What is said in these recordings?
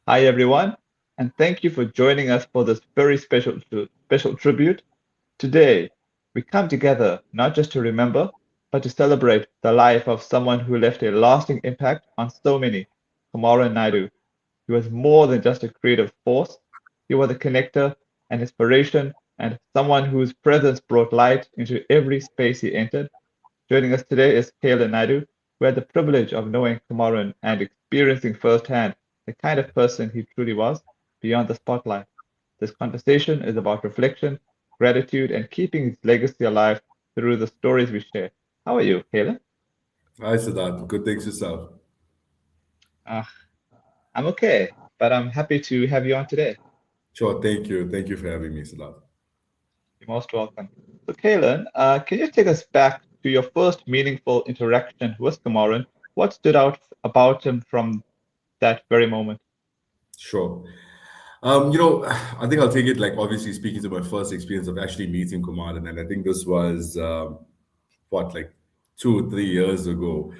Hi, everyone, and thank you for joining us for this very special tribute. Today, we come together not just to remember, but to celebrate the life of someone who left a lasting impact on so many, Kumaran Naidu. He was more than just a creative force, he was a connector, an inspiration, and someone whose presence brought light into every space he entered. Joining us today is Kaelin Naidoo, who had the privilege of knowing Kumaran and experiencing firsthand the kind of person he truly was beyond the spotlight. This conversation is about reflection, gratitude, and keeping his legacy alive through the stories we share. How are you, Kaelin? Hi, Siddharth. Good, thanks yourself. Uh, I'm okay, but I'm happy to have you on today. Sure, thank you. Thank you for having me, Siddharth. You're most welcome. So, Kaelin, can you take us back to your first meaningful interaction with Kumaran? What stood out about him from that very moment? Sure. I think I'll take it like obviously speaking to my first experience of actually meeting Kumaran, and I think this was like 2 or 3 years ago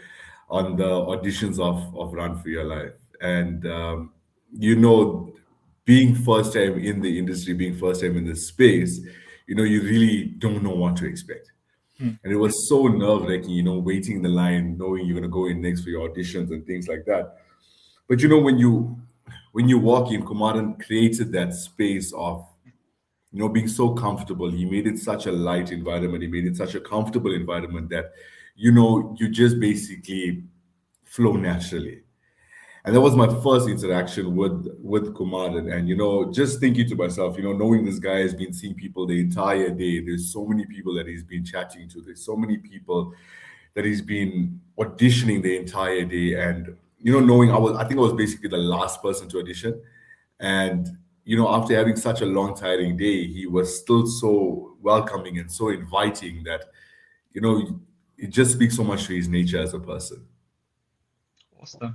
on the auditions of Run for Your Life, and you know, being first time in the industry, being first time in this space, you really don't know what to expect. Hmm. And it was so nerve-wracking, waiting in the line, knowing you're going to go in next for your auditions and things like that. But when you walk in, Kumaran created that space of being so comfortable. He made it such a light environment. He made it such a comfortable environment that you just basically flow naturally. And that was my first interaction with Kumar, and just thinking to myself, knowing this guy has been seeing people the entire day. There's so many people that he's been chatting to. There's so many people that he's been auditioning the entire day, and knowing I think I was basically the last person to audition, and after having such a long tiring day, he was still so welcoming and so inviting that you know it just speaks so much to his nature as a person. Awesome.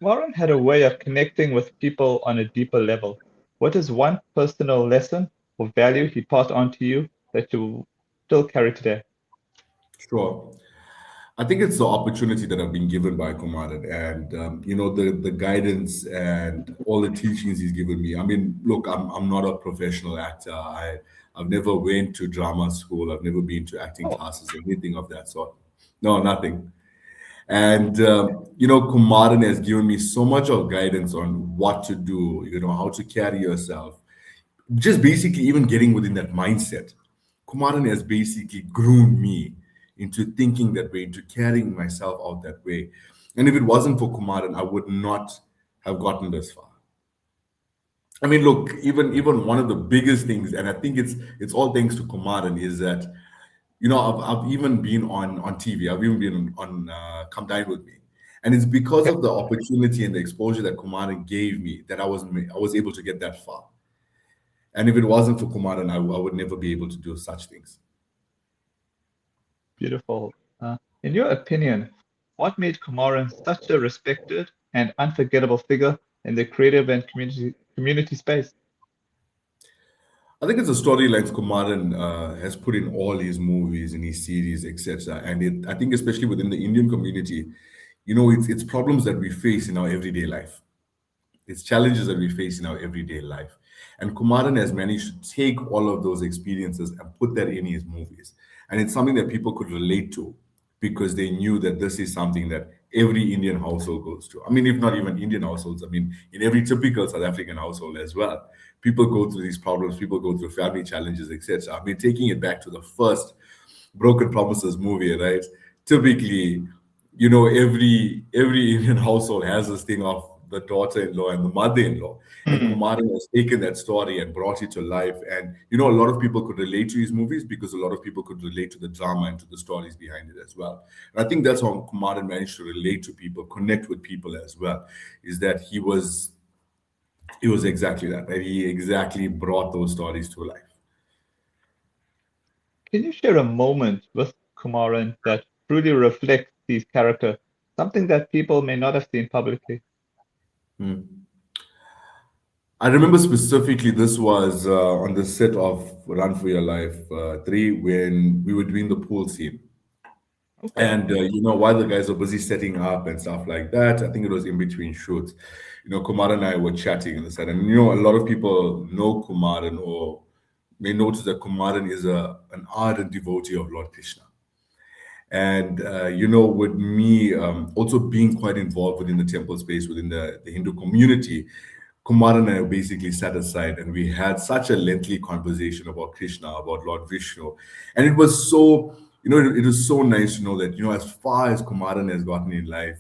Warren had a way of connecting with people on a deeper level. What is one personal lesson or value he passed on to you that you still carry today? Sure. I think it's the opportunity that I've been given by Kumaran, and the guidance and all the teachings he's given me. I mean, look, I'm not a professional actor. I've never went to drama school. I've never been to acting Oh, classes or anything of that sort. No, nothing. And Kumaran has given me so much of guidance on what to do. How to carry yourself. Just basically even getting within that mindset. Kumaran has basically groomed me into thinking that way, into carrying myself out that way. And if it wasn't for Kumaran, I would not have gotten this far. I mean, look, even one of the biggest things, and I think it's all thanks to Kumaran, is that I've even been on TV. I've even been on Come Dine with Me, and it's because okay. of the opportunity and the exposure that Kumaran gave me that I was able to get that far. And if it wasn't for Kumaran, I would never be able to do such things. Beautiful. In your opinion, what made Kumaran such a respected and unforgettable figure in the creative and community space? I think it's the storylines Kumaran has put in all his movies, in his series, etc. And I think especially within the Indian community, it's problems that we face in our everyday life. It's challenges that we face in our everyday life. And Kumaran has managed to take all of those experiences and put that in his movies. And it's something that people could relate to because they knew that this is something that every Indian household goes to. I mean, if not even Indian households, I mean, in every typical South African household as well. People go through these problems, people go through family challenges, etc. I mean, taking it back to the first Broken Promises movie, right? Typically, every Indian household has this thing of the daughter-in-law and the mother-in-law. And Hmm, Kumaran has taken that story and brought it to life. And a lot of people could relate to his movies because a lot of people could relate to the drama and to the stories behind it as well. And I think that's how Kumaran managed to relate to people, connect with people as well, is that he was exactly that, right? He exactly brought those stories to life. can you share a moment with Kumaran that truly reflects his character, something that people may not have seen publicly? Hmm. I remember specifically this was on the set of Run for Your Life 3 when we were doing the pool scene. Okay. And while the guys were busy setting up and stuff like that, I think it was in between shoots. Kumar and I were chatting on the side, and a lot of people know Kumaran or may notice that Kumaran is an ardent devotee of Lord Krishna. And with me also being quite involved within the temple space within the Hindu community, Kumar and I basically sat aside and we had such a lengthy conversation about Krishna, about Lord Vishnu. And it was so, it was so nice to know that, as far as Kumaran has gotten in life,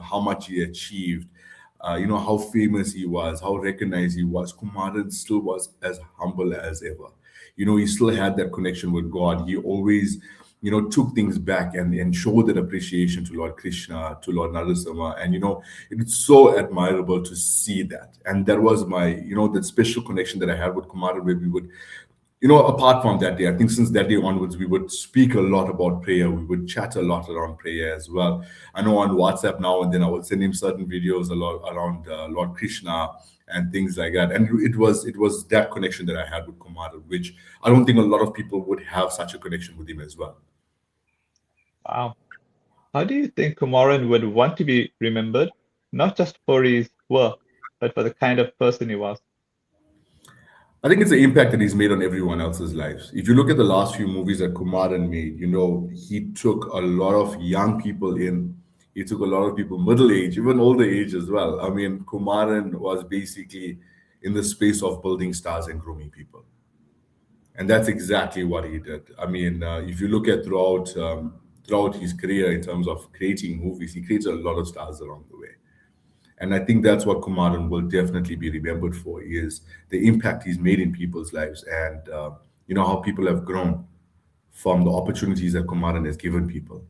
how much he achieved, how famous he was, how recognized he was. Kumaran still was as humble as ever. He still had that connection with God. He always, took things back and showed that appreciation to Lord Krishna, to Lord Narasimha. And, it's so admirable to see that. And that was my, that special connection that I had with Kumar, where we would, apart from that day, I think since that day onwards, we would speak a lot about prayer. We would chat a lot around prayer as well. I know on WhatsApp now and then I would send him certain videos a lot around Lord Krishna and things like that. And it was that connection that I had with Kumar, which I don't think a lot of people would have such a connection with him as well. Wow. How do you think Kumaran would want to be remembered, not just for his work, but for the kind of person he was? I think it's the impact that he's made on everyone else's lives. If you look at the last few movies that Kumaran made, he took a lot of young people in. He took a lot of people middle age, even older age as well. I mean, Kumaran was basically in the space of building stars and grooming people, and that's exactly what he did. I mean, if you look at throughout his career in terms of creating movies, he created a lot of stars along the way. And I think that's what Kumaran will definitely be remembered for is the impact he's made in people's lives and how people have grown from the opportunities that Kumaran has given people.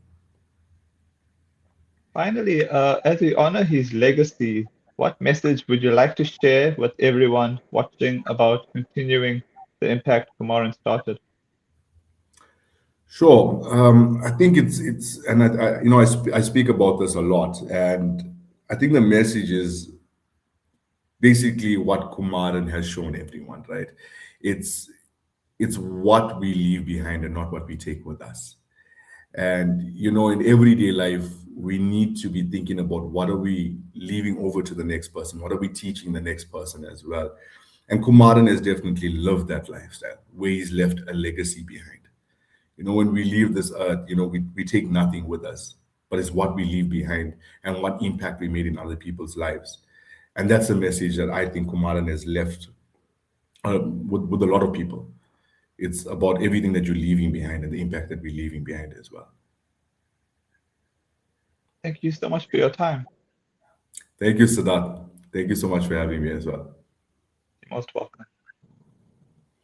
Finally, as we honor his legacy, what message would you like to share with everyone watching about continuing the impact Kumaran started? Sure. I think it's and I speak about this a lot, and I think the message is basically what Kumaran has shown everyone, right? It's it's what we leave behind and not what we take with us. And in everyday life, we need to be thinking about what are we leaving over to the next person? What are we teaching the next person as well? And Kumaran has definitely lived that lifestyle where he's left a legacy behind. When we leave this earth, we take nothing with us, but it's what we leave behind and what impact we made in other people's lives. And that's a message that I think Kumaran has left with a lot of people. It's about everything that you're leaving behind and the impact that we're leaving behind as well. Thank you so much for your time. Thank you, Siddharth. Thank you so much for having me as well. You're most welcome.